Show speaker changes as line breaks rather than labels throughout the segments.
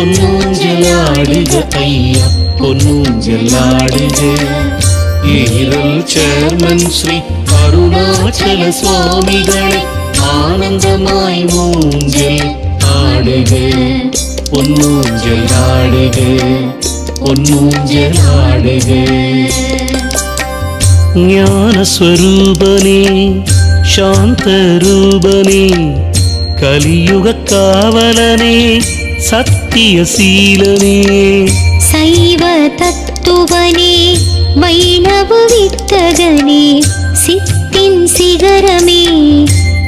பொன்னூஞ்சலாடுக ஐயா பொன்னூஞ்சலாடுக. ஈரல் சேர்மன் ஸ்ரீ அருணாச்சல சுவாமிகளை ஆனந்தமாய் ஊஞ்சல் ஆடுக பொன்னூஞ்சலாடுக பொன்னூஞ்சலாடுக. ஞானஸ்வரூபனே சாந்தரூபனே கலியுக காவலனே சத்தியசீலனே
சைவ தத்துவனே வைணவ வித்தகனே சித்தின் சிகரமே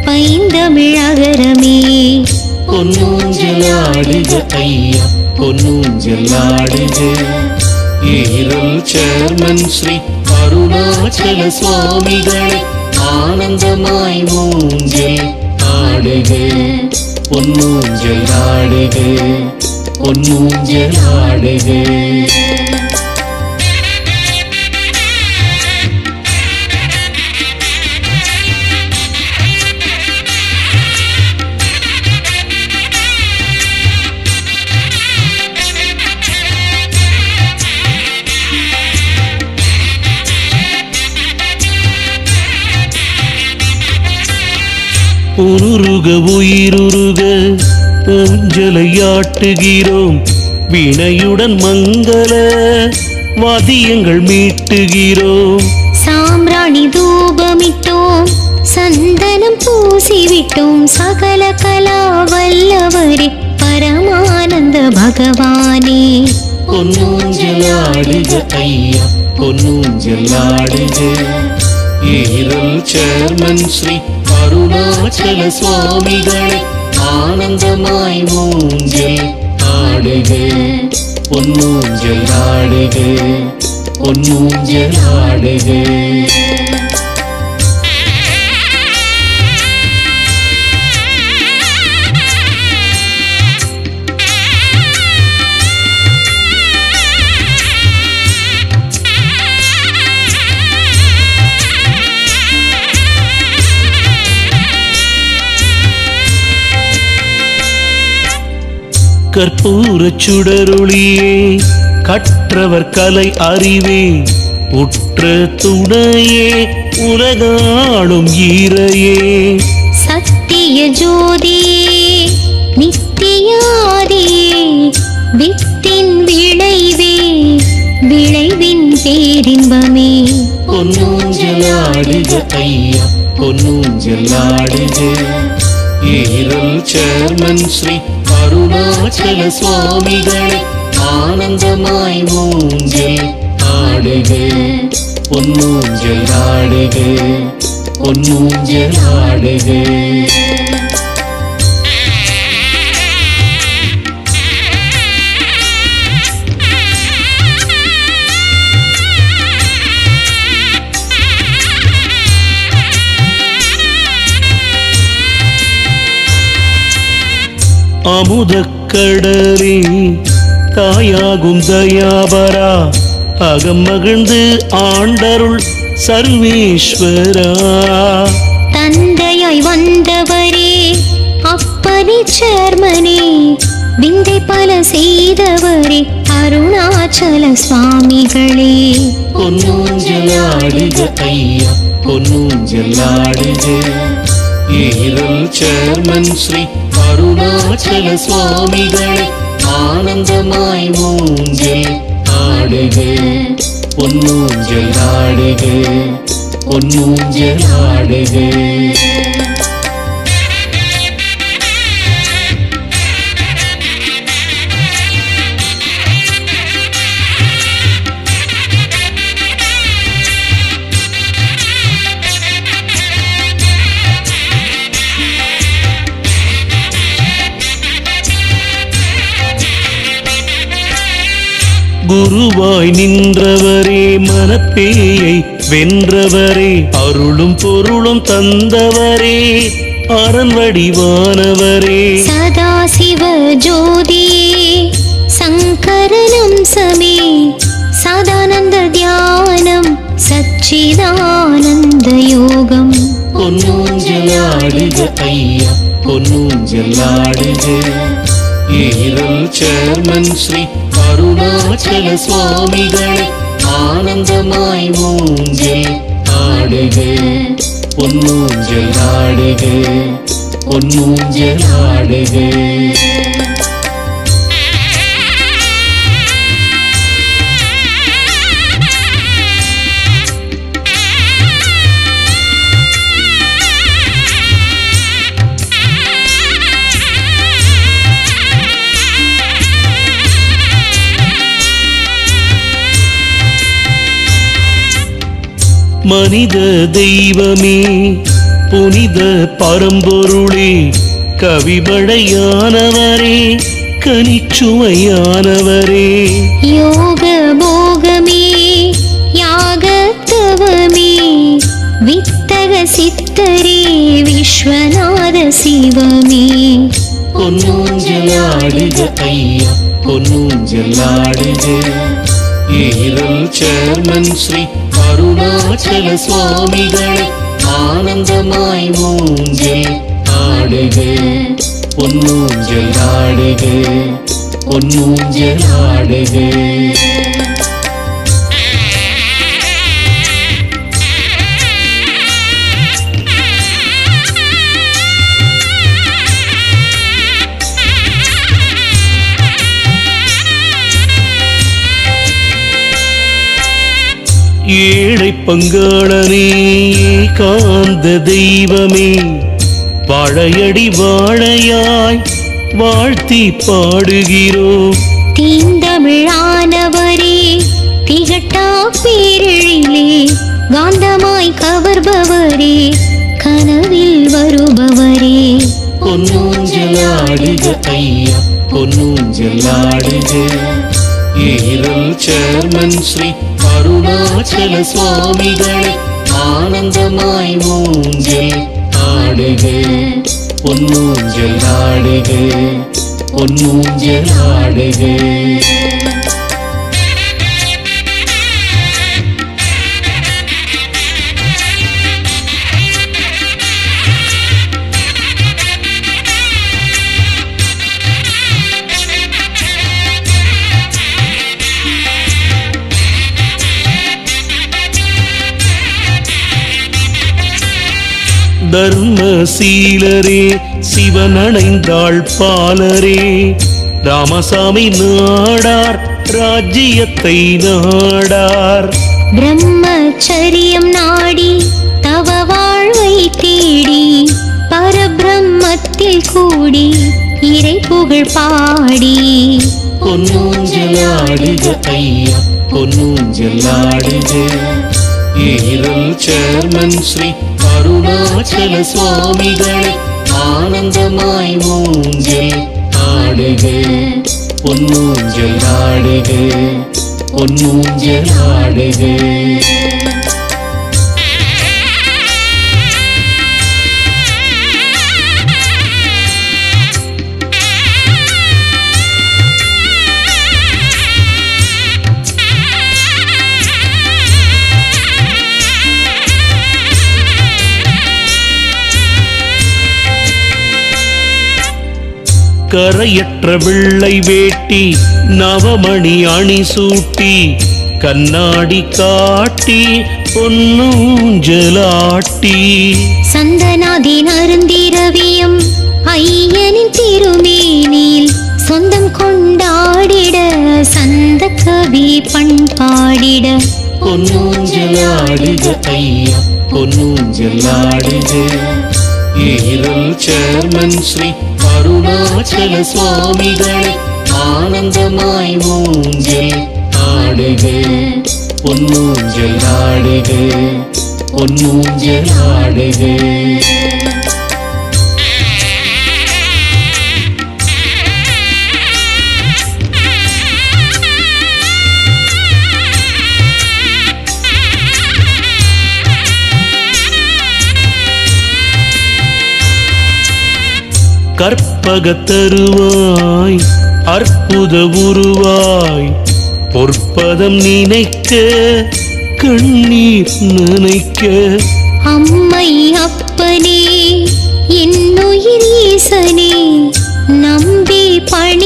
பைந்தமிழகரமே.
பொன்னூஞ்சலாடுக ஐயா பொன்னூஞ்சலாடுக. ஈரல் சேர்மன் ஸ்ரீ அருணாச்சல சுவாமிகளை ஆனந்தமாய் ஊஞ்சல் ஆடுக பொன்னூஞ்சலாடுக பொன்னூஞ்சலாடுக. உருக உயிருருக ஊஞ்சலையாட்டுகிறோம் வினையுடன் மங்கள வாத்தியங்கள் மீட்டுகிறோம்.
சாம்பிராணி தூபமிட்டோம் சந்தனம் பூசிவிட்டோம் சகல கலா வல்லவரே பரமானந்த பகவானே.
பொன்னூஞ்சலாடுக ஐயா பொன்னூஞ்சலாடுக. ஈரல் சேர்மன் ஸ்ரீ அருணாச்சல சுவாமிகளை ஆனந்தமாய் ஊஞ்சல் ஆடுக பொன்னூஞ்சலாடுக பொன்னூஞ்சலாடுக. கற்பூரச் சுடரொளியே கற்றவர் கலை அறிவே உற்ற துணையே உலகாளும் ஈரையே.
சத்திய ஜோதியே நித்தியாதியே வித்தின் விளைவே விளைவின் பேரின்பமே.
பொன்னூஞ்சலாடுக ஐயா பொன்னூஞ்சலாடுக. ஈரல் சேர்மன் ஸ்ரீ அருணாச்சல சுவாமிகளை ஆனந்தமாய் ஊஞ்சல் ஆடுக பொன்னூஞ்சலாடுக பொன்னூஞ்சலாடுக. அமுதக்கடலே தாயாகும் தயாபரா அகம் மகிழ்ந்து ஆண்டருள் சர்வேஸ்வரா.
தந்தையாய் வந்தவரே அப்பனே சேர்மனே விந்தை பல செய்தவரே அருணாச்சல சுவாமிகளே.
பொன்னூஞ்சலாடுக ஐயா பொன்னூஞ்சலாடுக. ஈரல் சேர்மன் ஸ்ரீ அருணாச்சல சுவாமிகளை ஆனந்தமாய் ஊஞ்சல் ஆடுக பொன்னூஞ்சலாடுக பொன்னூஞ்சலாடுக. குருவாய் நின்றவரே மனப்பேயை வென்றவரே அருளும் பொருளும் தந்தவரே அரண் வடிவானவரே.
சதாசிவ ஜோதியே சங்கரனம் சமே சதானந்த தியானம் சச்சிதானந்த யோகம்.
பொன்னூஞ்சலாடுக ஐயா பொன்னூஞ்சலாடுக. ஈரல் சேர்மன் ஸ்ரீ அருணாச்சல சுவாமிகளை ஆனந்தமாய் ஊஞ்சல் ஆடுக பொன்னூஞ்சல் ஆடுக பொன்னூஞ்சல் ஆடுக. மனித தெய்வமே புனித பரம்பொருளே கவிமழையானவரே கனிச்சுவையானவரே
யோக போகமே யாகத்தவமே வித்தக சித்தரே விஸ்வநாத சிவமே
பொன்னூஞ்சலாடுக ஐயா பொன்னூஞ்சலாடுக. ஈரல் சேர்மன் ஸ்ரீ அருணாச்சல சுவாமிகளை ஆனந்தமாய் ஊஞ்சல் ஆடுக பொன்னூஞ்சல் ஆடுக பொன்னூஞ்சல் ஆடுக. ஏழை பங்காளனே காந்த தெய்வமே வாழையடி வாழையாய் வாழ்த்தி பாடுகிறோம்.
தீந்தமிழானவரே திகட்டா பேரெழிலே காந்தமாய் கவர்பவரே கனவில் வருபவரே
பொன்னூஞ்சலாடுக ஐயா பொன்னூஞ்சலாடுக. ஈரல் சேர்மன் ஸ்ரீ அருணாச்சல சுவாமிகளை ஆனந்தமாய் ஊஞ்சல் ஆடுக பொன்னூஞ்சல் ஆடுக பொன்னூஞ்சல் ஆடுக. தர்மசீலரே சிவனடைந்தாள் பாலரே ராமசாமி நாடார் ராஜ்யத்தை நாடார்.
பிரம்மச்சரியம் நாடி தவ வாழ்வை தேடி பரபிரம்மத்தில் கூடி இறை புகழ் பாடி
பொன்னூஞ்சலாடுக ஐயா பொன்னூஞ்சலாடுக. ஈரல் சேர்மன் ஸ்ரீ அருணாச்சல சுவாமிகளை ஆனந்தமாய் ஊஞ்சல் ஆடுக பொன்னூஞ்சல் ஆடுக பொன்னூஞ்சல் ஆடுக. கரையற்ற வெள்ளை வேட்டி நவமணி அணி சூட்டி கண்ணாடி காட்டி பொன்னூஞ்சலாட்டி
சந்தனாதி நருந்திரவியம் ஐயனின் திருமேனில் சொந்தம் கொண்டாடிட சந்த கவி பண்பாடிட
பொன்னூஞ்சலாடுக ஐயா பொன்னூஞ்சலாடுக. ஈரல் சேர்மன் ஸ்ரீ அருணாச்சல சுவாமிகளை ஆனந்தமாய் ஊஞ்சல் ஆடுக பொன்னூஞ்சல் ஆடுக பொன்னூஞ்சல் ஆடுக. கற்பகத்தருவாய் அற்புத உருவாய் பொற்பதம் நினைக்க கண்ணீர் நினைக்க
அம்மை அப்பனே என்னுயிர் ஈசனே நம்பி பணி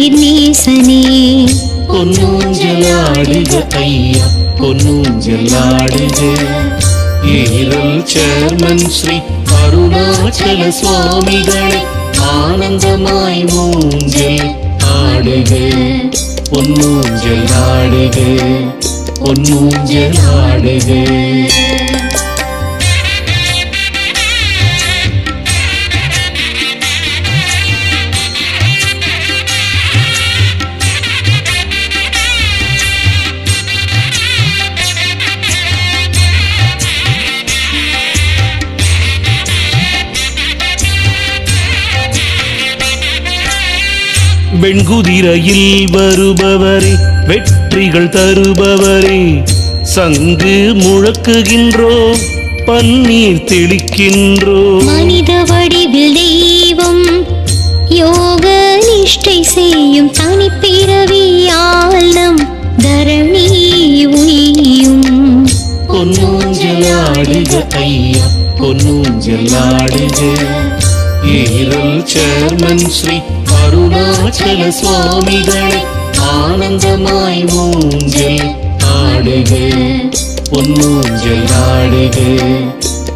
கண்ணீர் நேசனே
பொன்னூஞ்சலாடுக ஐயா பொன்னூஞ்சலாடுக ஈரல் சேர்மன் ஸ்ரீ அருணாச்சல சுவாமிகளை ஆனந்தமாய் ஊஞ்சல் ஆடுக பொன்னூஞ்சல் ஆடுக பொன்னூஞ்சல் ஆடுக வெண்குதிரையில் வருபவரே வெற்றிகள் தருபவரே சங்கு முழக்குகின்றோம் பன்னீர் தெளிக்கின்றோம்
மனித வடிவில் தெய்வம் யோக நிஷ்டை செய்யும் தனிப்பிறவியால் நம் தரணி உய்யும்
பொன்னூஞ்சலாடுக ஐயா பொன்னூஞ்சலாடுக ஈரல் சேர்மன் ஸ்ரீ அருணாச்சல சுவாமிகளை ஆனந்தமாய் ஊஞ்சல் ஆடுக பொன்னூஞ்சல் ஆடுக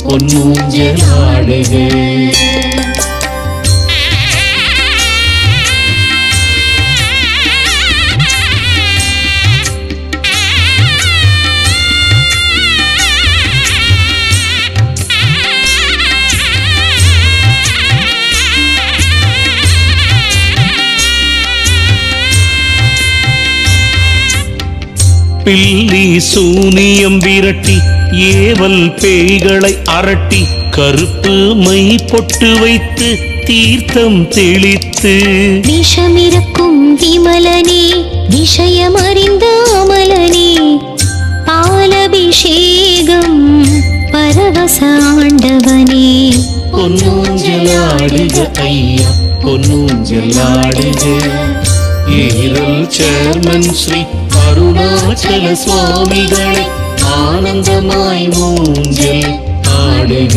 பொன்னூஞ்சல் ஆடுக பில்லி சூனியம் விரட்டி ஏவல் பேய்களை அரட்டி கருப்பு மை பொட்டு வைத்து தீர்த்தம் தெளித்து
விஷமிருக்கும் விமலனே விஷயமறிந்த அமலனே பாலபிஷேகம் பரவச ஆண்டவனே
பொன்னூஞ்சலாடுக ஐயா பொன்னூஞ்சலாடுக ஈரல் சேர்மன் ஸ்ரீ அருணாச்சல சுவாமிகளை ஆனந்தமாய் ஊஞ்சல் ஆடுக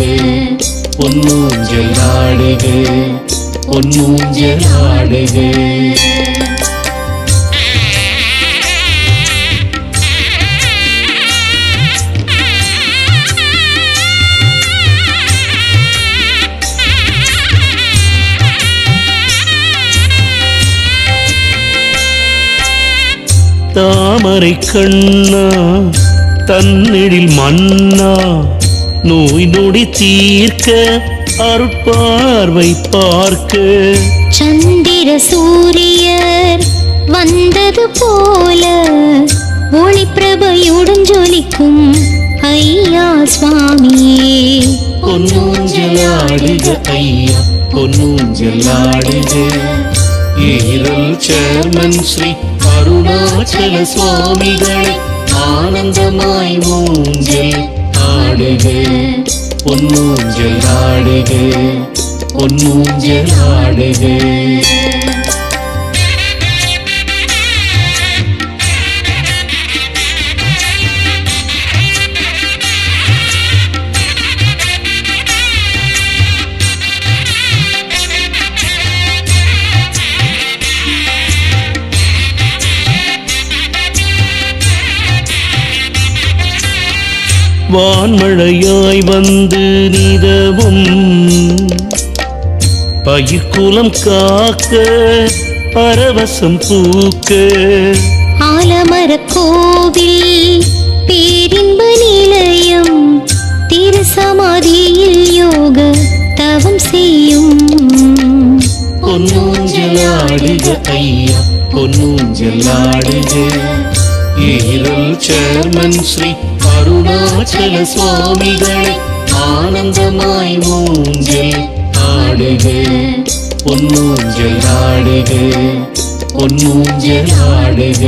பொன்னூஞ்சல் ஆடுக பொன்னூஞ்சல் ஆடுக தாமரை கண்ணா தன்னெழில் மன்னா நோய் நொடி தீர்க்க அருட்பார்வை பார்க்க
சந்திர சூரியர் வந்தது போல ஒளி பிரபையுடன் ஜொலிக்கும் ஐயா சுவாமியே
பொன்னூஞ்சலாடுக ஐயா பொன்னூஞ்சலாடுக ஈரல் சேர்மன் ஸ்ரீ அருணாச்சல சுவாமிகளை ஆனந்தமாய் ஊஞ்சல் ஆடுக பொன்னூஞ்சல் ஆடுக பொன்னூஞ்சல் ஆடுக வான்மழையாய் வந்து நிதவும் பயிர்குலம் காக்க பரவசம் பூக்க
ஆலமர கோவில் பேரின்ப நிலையம் திருசமாதியில் யோக தவம் செய்யும்
பொன்னூஞ்சலாடுக ஐயா பொன்னூஞ்சலாடுக ஈரல் சேர்மன் ஸ்ரீ அருணாச்சல சுவாமிகளை ஆனந்தமாய் ஊஞ்சல் ஆடுக பொன்னூஞ்சல் ஆடுக பொன்னூஞ்சல் ஆடுக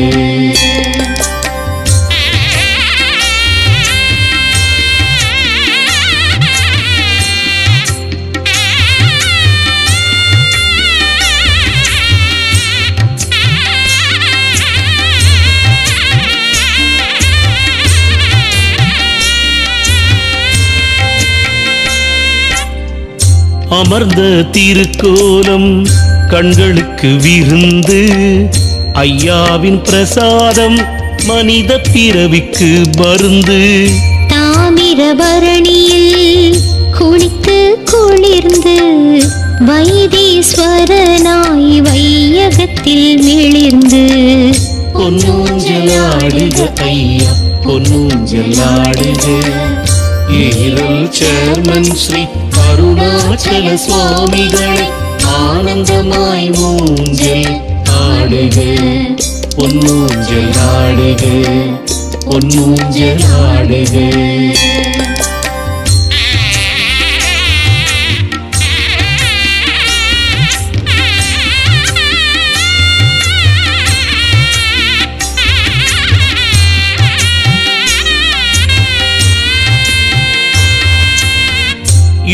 அமர்ந்த திருக்கோலம் கண்களுக்கு விருந்து ஐயாவின் பிரசாதம் மனித பிறவிக்கு மருந்து.
தாமிரபரணியில் குளித்து குளிர்ந்து வைத்தீஸ்வரனாய் வையகத்தில் மிளிர்ந்து
பொன்னூஞ்சலாடுக ஐயா பொன்னூஞ்சலாடுக. ஈரல் சேர்மன் ஸ்ரீ அருணாச்சல சுவாமிகளை ஆனந்தமாய் ஊஞ்சல் ஆடுக பொன்னூஞ்சல் ஆடுக பொன்னூஞ்சல் ஆடுக.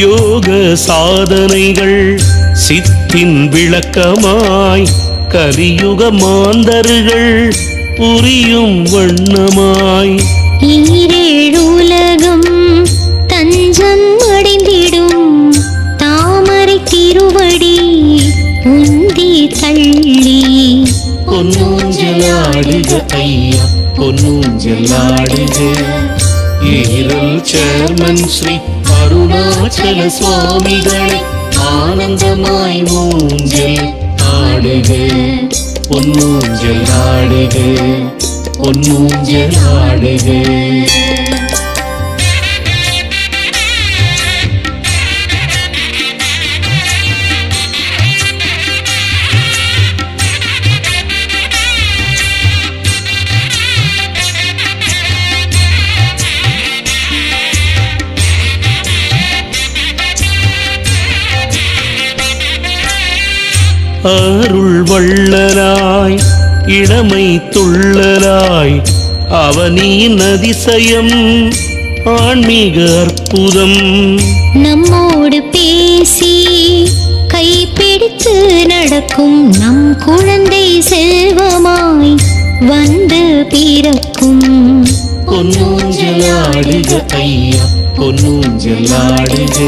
யோக சாதனைகள் சித்தின் விளக்கமாய் கலியுக மாந்தர்கள் புரியும் வண்ணமாய்
ஈரேழுலகம் தஞ்சம் அடைந்திடும் தாமரை திருவடி உந்தி தள்ளி
பொன்னூஞ்சலாடுக ஐயா பொன்னூஞ்சலாடுக. ஈரல் சேர்மன் ஸ்ரீ அருணாச்சல சுவாமிகளை ஆனந்தமாய் ஊஞ்சல் ஆடுக பொன்னூஞ்சல் ஆடுக பொன்னூஞ்சல் ஆடுக. அருள் வள்ளலாய் இளமை துள்ளலாய் அவனியின் அதிசயம் ஆன்மீக அற்புதம்.
நம்மோடு பேசி கைப்பிடித்து நடக்கும் நம் குழந்தை செல்வமாய் வந்து பிறக்கும்.
பொன்னூஞ்சலாடுக ஐயா பொன்னூஞ்சலாடுக.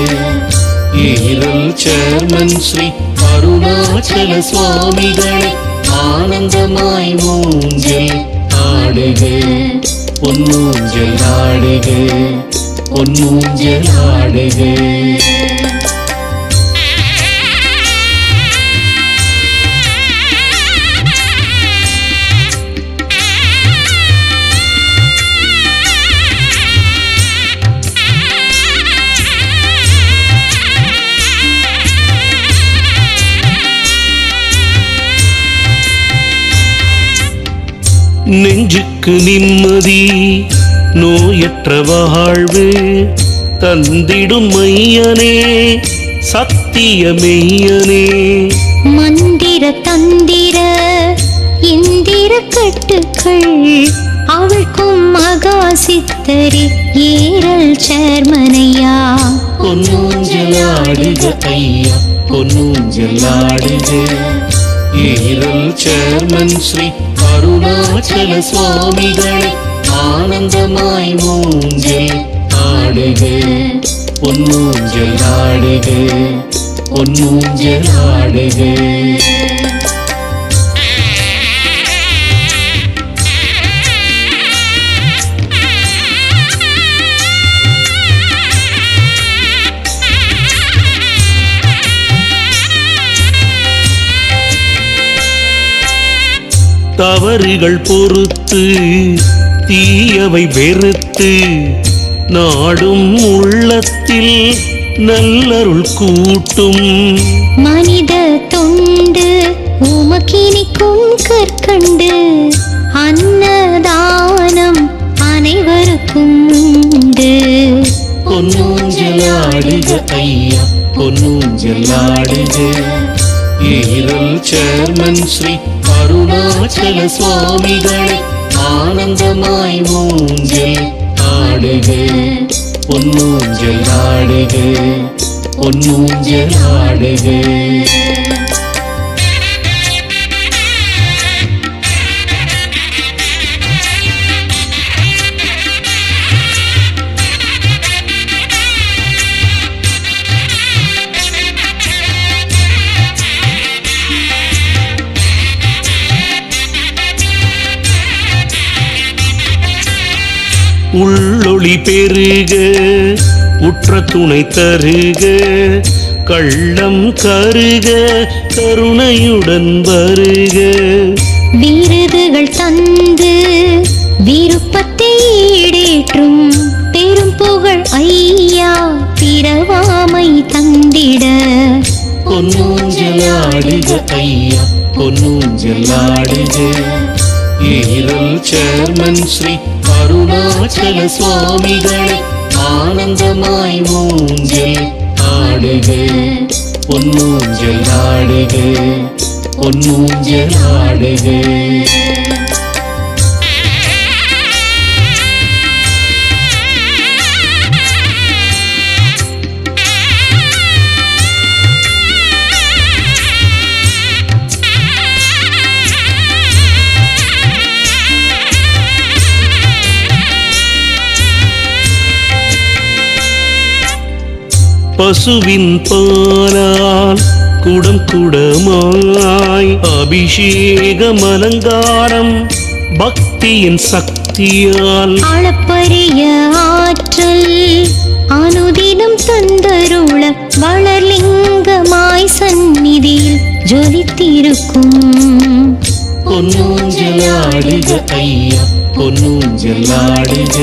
ஈரல் சேர்மன் ஸ்ரீ அருணாச்சல சுவாமிகளை ஆனந்தமாய் ஊஞ்சல் ஆடுக பொன்னூஞ்சல் ஆடுக பொன்னூஞ்சல் ஆடுக. நெஞ்சுக்கு நிம்மதி நோயற்ற வாழ்வு தந்திடும் மையனே சத்திய மெய்யனே.
மந்திர தந்திர இந்திர கட்டுக்கள் அவள்க்கும் மகா சித்தரி ஏரல் சேர்மனையா.
பொன்னூஞ்சலாடுக ஐயா பொன்னூஞ்சலாடுக. ஈரல் சேர்மன் ஸ்ரீ அருணாச்சல சுவாமிகளை ஆனந்தமாய் ஊஞ்சல் ஆடுக பொன்னூஞ்சல் ஆடுக பொன்னூஞ்சல் ஆடுக. தவறுகள் பொறுத்து தீயவை வெறுத்து நாடும் உள்ளத்தில் நல்லருள் கூட்டும்.
மனித தொண்டு உமக்கினிக்கும் கற்கண்டு அன்னதானம் அனைவருக்கும் உண்டு.
பொன்னூஞ்சலாடுக ஐயா பொன்னூஞ்சலாடுக. ஈரல் சேர்மன் ஸ்ரீ அருணாச்சல சுவாமிகளை ஆனந்தமாய் ஊஞ்சல் ஆடுக பொன்னூஞ்சல் ஆடுக பொன்னூஞ்சல் ஆடுக. உள்ளொளி பெருக உற்ற துணை தருக கள்ளம் கருக கருணையுடன் வருக
விருதுகள் தந்து விருப்பத்தை ஈடேற்றும் பெரும் புகழ் ஐயா பிறவாமை தந்திட
பொன்னூஞ்சலாடுக ஐயா பொன்னூஞ்சலாடுக ஈரல் சேர்மன் ஸ்ரீ அருணாச்சல சுவாமிகளை ஆனந்தமாய் ஊஞ்சல் ஆடுக பொன்னூஞ்சல் ஆடுக பொன்னூஞ்சல் ஆடுக பசுவின் பாலால் குடம் குடமாய் அபிஷேகம் அலங்காரம் பக்தியின் சக்தியால்
அளப்பரிய ஆற்றல் அனுதினம் தந்தருள வளர்லிங்கமாய் சந்நிதியில் ஜொலித்திருக்கும்
பொன்னூஞ்சலாடுக ஐயா பொன்னூஞ்சலாடுக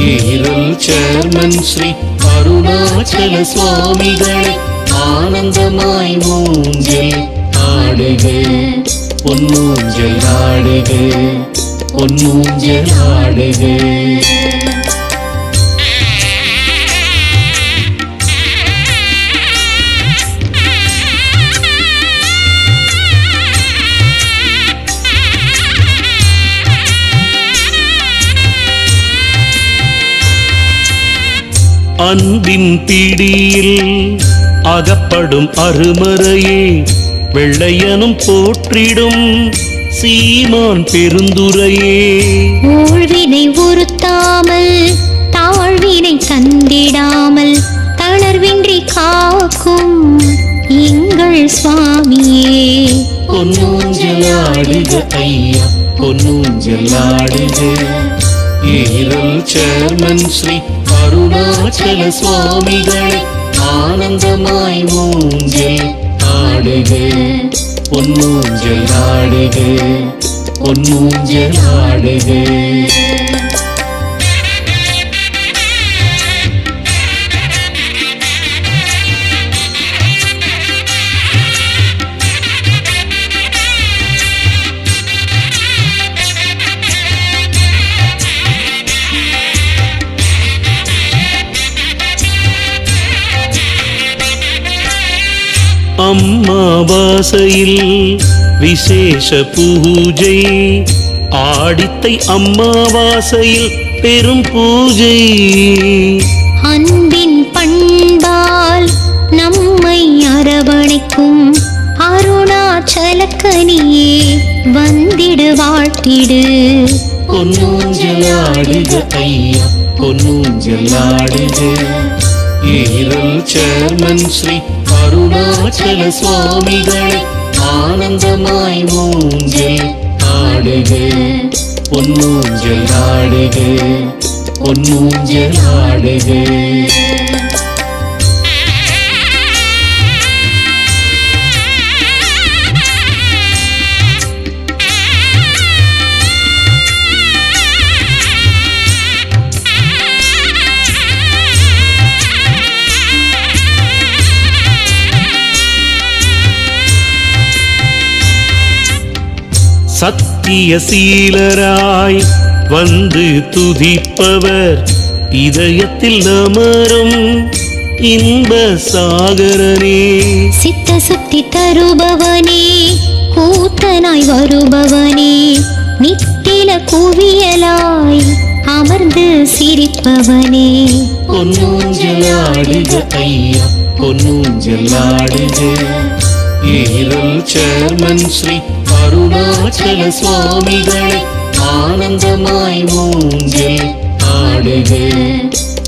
ஈரல் சேர்மன் ஸ்ரீ அருணாச்சல சுவாமிகளை ஆனந்தமாய் ஊஞ்சல் ஆடுக பொன்னூஞ்சல் ஆடுக பொன்னூஞ்சல் ஆடுக அன்பின் பிடியில் அகப்படும் அருமறையே வெள்ளையனும் போற்றிடும் சீமான் பெருந்துரையே
ஊழ்வினை உறுத்தாமல் தாழ்வினை தந்திடாமல் தளர்வின்றி காக்கும் எங்கள் சுவாமியே
பொன்னூஞ்சலாடுக ஐயா பொன்னூஞ்சலாடுக ஈரல் சேர்மன் ஸ்ரீ அருணாச்சல சுவாமிகளை ஆனந்தமாய் ஊஞ்சல் ஆடுக பொன்னூஞ்சல் ஆடுக பொன்னூஞ்சல் ஆடுக அம்மாவாசையில் விசேஷ பூஜை ஆடித்தை அம்மாவாசையில் பெரும் பூஜை
அன்பின் பண்பால் நம்மை அரவணைக்கும் அருணாச்சலக்கனியே வந்திடு வாழ்த்திடு
பொன்னூஞ்சலாடுக ஐயா பொன்னூஞ்சலாடுக ஈரல் சேர்மன் ஸ்ரீ அருணாச்சல சுவாமிகளை ஆனந்தமாய் ஊஞ்சல் ஆடுக பொன்னூஞ்சல் ஆடுக பொன்னூஞ்சல் ஆடுக சத்திய சீலராய் வந்து துதிப்பவர் இதயத்தில் அமரும் இன்ப சாகரனே
சித்த சுத்தி தருபவனே கூத்தனாய் வருபவனே நித்தில குவியலாய் அமர்ந்து சிரிப்பவனே
பொன்னூஞ்சலாடுக ஐயா பொன்னூஞ்சலாடுக ஈரல் சேர்மன் ஸ்ரீ அருணாச்சல சுவாமிகளை ஆனந்தமாய் ஊஞ்சல் ஆடுக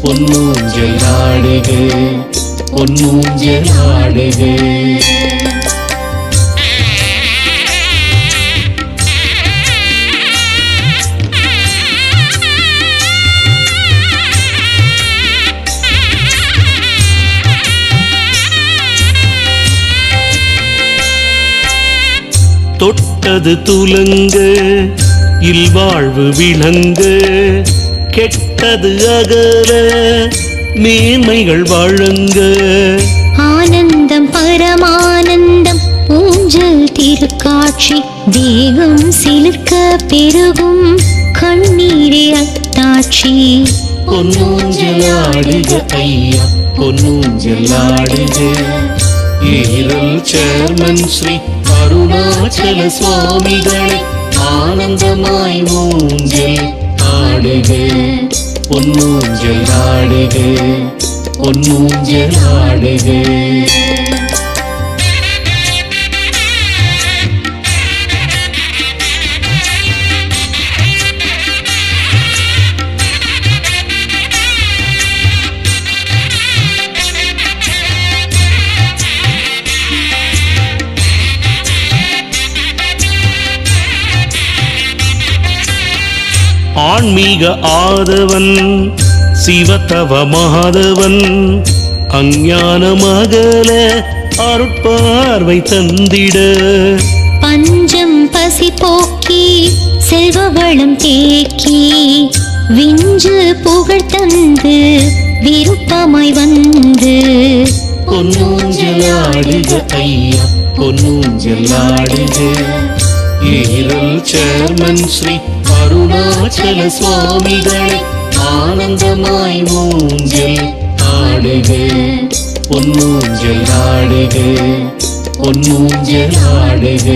பொன்னூஞ்சல் ஆடுக பொன்னூஞ்சல் ஆடுக தொட்டது துலங்க இல்வாழ்வு விளங்க கெட்டது அகல மேன்மைகள் வழங்க
ஆனந்தம் பரமானந்தம் ஊஞ்சல் திருக்காட்சி தேகம் சிலிர்க்க பெருகும் கண்ணீரே அத்தாட்சி
பொன்னூஞ்சலாடுக ஐயா பொன்னூஞ்சலாடுக ஈரல் சேர்மன் ஸ்ரீ அருணாச்சல சுவாமிகளை ஆனந்தமாய் ஊஞ்சல் ஆடுக பொன்னூஞ்சலாடுக பொன்னூஞ்சலாடுக ஆன்மீக ஆதவன் சிவத்தவ மாதவன் அஞ்ஞான மகள அருட்பார்வை தந்திட
பஞ்சம் பசி போக்கி செல்வவளம் தேக்கி விஞ்சு புகழ் தந்து விருப்பமாய் வந்து
பொன்னூஞ்சலாடுக ஐயா பொன்னூஞ்சலாடுக ஈரல் சேர்மன் ஸ்ரீ அருணாச்சல சுவாமிகளை ஆனந்தமாய் ஊஞ்சல் ஆடுக பொன்னூஞ்சலாடுக பொன்னூஞ்சலாடுக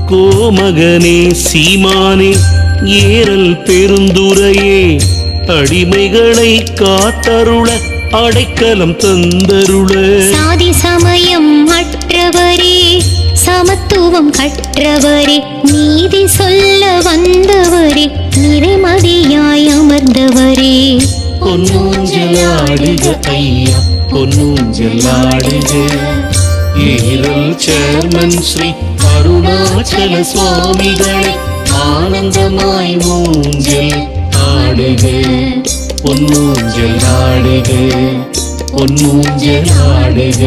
கோமகனே சீமானே ஏறல் பெருந்துரையே அடிமைகளை காத்தருள அடைக்கலம் தந்தருள
சாதி சமயம் அற்றவரே சமத்துவம் கற்றவரே நீதி சொல்ல வந்தவரே நிறைமதியாய் அமர்ந்தவரே
பொன்னூஞ்சலாடுக ஐயா பொன்னூஞ்சலாடுக ஈரல் சேர்மன் ஸ்ரீ அருணாச்சல சுவாமிகளை ஆனந்தமாய் ஊஞ்சல் ஆடுக பொன்னூஞ்சலாடுக பொன்னூஞ்சலாடுக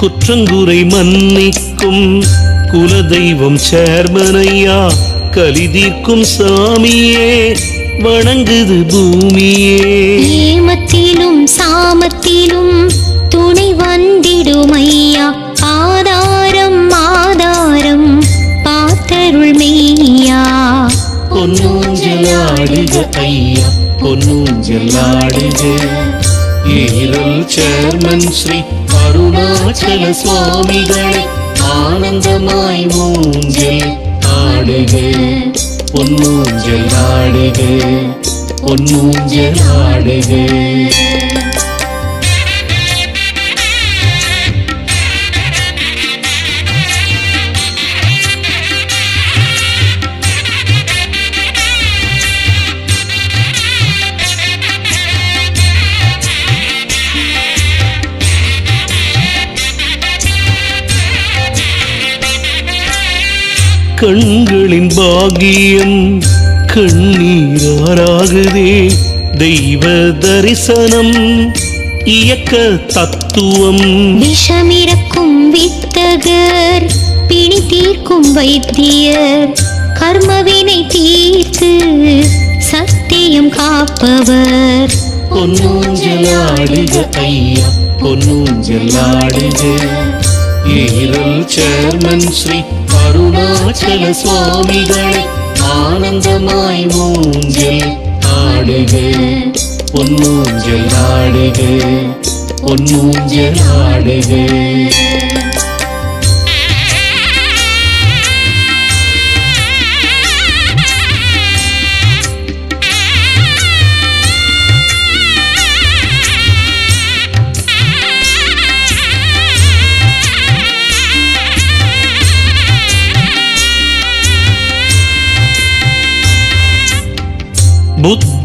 குற்றங்குறை மன்னிக்கும் குலதெய்வம் சேர்மனையா கலிதீர்க்கும் சாமியே வணங்குது பூமியே
ஏமத்திலும் சாமத்திலும் துணை வந்திடுமையா ஆதாரம் ஆதாரம் பார்த்தருள் மெய்யா
பொன்னூஞ்சலாடுக ஐயா பொன்னூஞ்சலாடுக ஈரல் சேர்மன் ஸ்ரீ அருணாச்சல சுவாமிகளை ஆனந்தமாய் ஊஞ்சல் ஆடுக பொன்னூஞ்சலாடுக பொன்னூஞ்சலாடுக கண்களின் பாகியம் கண்ணீராகுதே தெய்வ தரிசனம் இயக்க தத்துவம்
விஷமிறக்கும் வித்தகர் பிணி தீர்க்கும் வைத்தியர் கர்மவினை தீர்த்து சத்தியம் காப்பவர்
பொன்னூஞ்சலாடுக ஐயா பொன்னூஞ்சலாடுக ஈரல் சேர்மன் ஸ்ரீ அருணாச்சல சுவாமிகளை ஆனந்தமாய் ஊஞ்சல் ஆடுக பொன்னூஞ்சலாடுக பொன்னூஞ்சலாடுக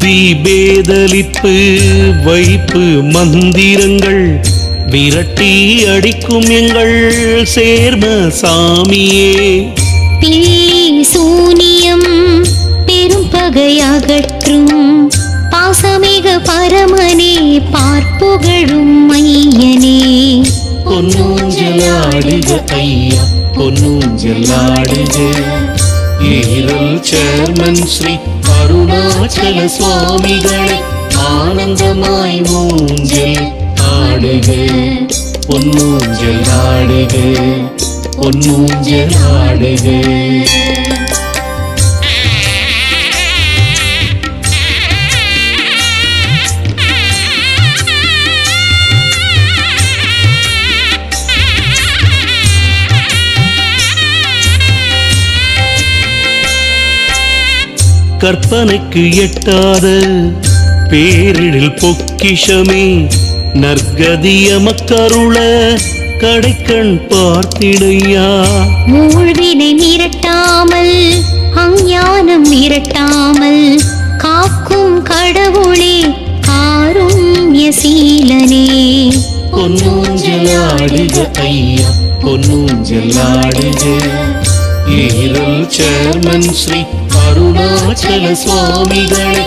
விபேதலிப்பு வைப்பு மந்திரங்கள் விரட்டி அடிக்கும் எங்கள் சேர்ம சாமியே.
பில்லி சூனியம் பெரும் பகையகற்றும் பாசமிக பரமனே பார்ப்புகழும் மையனே.
பொன்னூஞ்சலாடுக ஐயா பொன்னூஞ்சலாடுக ஈரல் சேர்மன் ஸ்ரீ அருணாச்சல சுவாமிகளை ஆனந்தமாய் ஊஞ்சல் ஆடுக பொன்னூஞ்சல் ஆடுக பொன்னூஞ்சல் ஆடுக. கற்பனைக்கு எட்டாத பேரிடில் பொக்கிஷமே நற்கதிய மக்கருள கடைக்கண் பார்த்திடையா.
மூழ்வினை மிரட்டாமல் அஞ்ஞானம் மிரட்டாமல் காக்கும் கடவுளே காருண்யசீலனே.
பொன்னூஞ்சலாடுக ஐயா பொன்னூஞ்சலாடுக ஈரல் சேர்மன் ஸ்ரீ அருணாச்சல சுவாமிகளை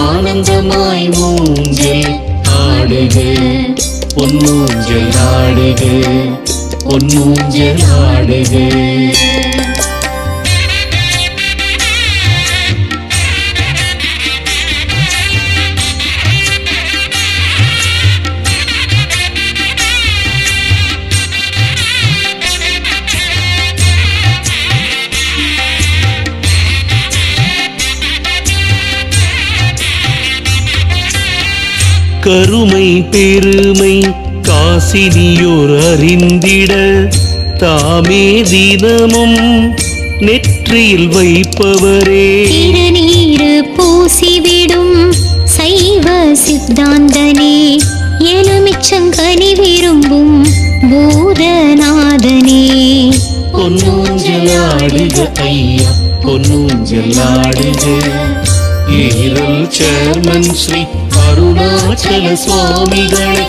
ஆனந்தமாய் ஊஞ்சல் ஆடுக பொன்னூஞ்சல் ஆடுக பொன்னூஞ்சல் ஆடுக. கருமை பெருமை காசினியோர் அறிந்திட தாமே தினமும் நெற்றியில் வைப்பவரே.
திருநீரு பூசிவிடும் சைவ சித்தாந்தனே எலுமிச்சங்கனி விரும்பும் பூதநாதனே.
பொன்னூஞ்சலாடுக ஐயா பொன்னூஞ்சலாடுக ஈரல் சேர்மன் ஸ்ரீ அருணாச்சல சுவாமிகளை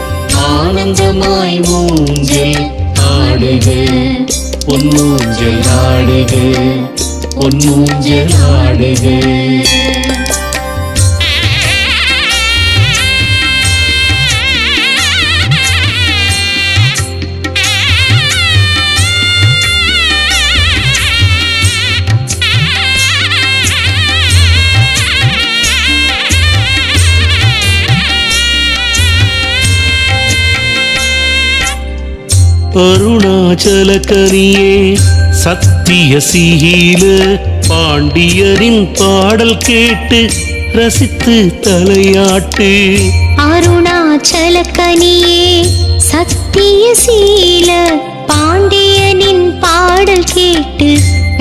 ஆனந்தமாய் ஊஞ்சல் ஆடுக பொன்னூஞ்சல் ஆடுக பொன்னூஞ்சல் ஆடுக. அருணாச்சல கரியே சத்திய சீல பாண்டியரின் பாடல் கேட்டு ரசித்து தலையாட்டு.
அருணாச்சல கனியே சத்திய சீல பாண்டியனின் பாடல் கேட்டு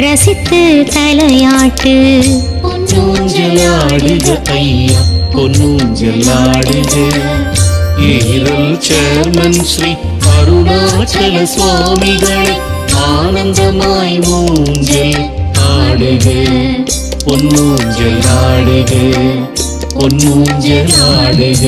ரசித்து தலையாட்டு.
பொன்னூஞ்சலாடுக ஐயா பொன்னூஞ்சலாடுக ஈரல் சேர்மன் ஸ்ரீ அருணாச்சல சுவாமிகளை ஆனந்தமாய் ஊஞ்சல் ஆடுக பொன்னூஞ்சல் ஆடுக பொன்னூஞ்சல் ஆடுக.